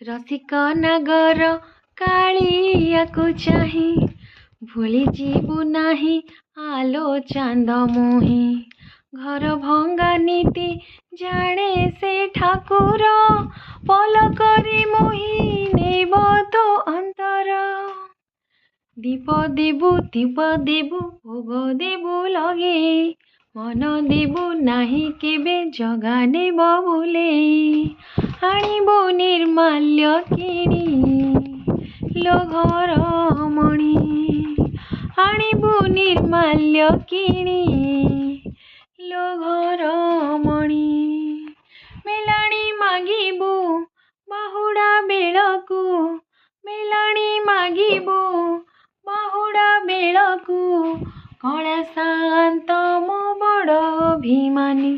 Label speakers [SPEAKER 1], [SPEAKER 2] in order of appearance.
[SPEAKER 1] रसिक नागर कालियाକୁ ଚାହିଁ ଭୁଲି ଯିବୁ ନାହିଁ ଆଲୋ ଚାନ୍ଦ ମୁହିଁ। ଘର ଭଙ୍ଗା ନୀତି ଜାଣେ ସେ ଠାକୁର ପଲକରେ ମୋହି ନେବ ତୋ ଅନ୍ତର। ଦୀପ ଦେବୁ ଭୋଗ ଦେବୁ ଲଗେଇ ମନ ଦେବୁ ନାହିଁ କେବେ ଜଗା ନେବ ଭୁଲେଇ। ଆଣିବୁ ନିର୍ମାଲ୍ୟ କିଣି ଲୋ ଘର ମଣି ଆଣିବୁ ନିର୍ମାଲ୍ୟ କିଣି ଲୋ ଘର ମଣି। ମେଲାଣି ମାଗିବୁ ବାହୁଡ଼ା ବେଳକୁ ମେଲାଣି ମାଗିବୁ ବାହୁଡ଼ା ବେଳକୁ କଳା ସାନ୍ତ ମୋ ବଡ଼ ଅଭିମାନୀ।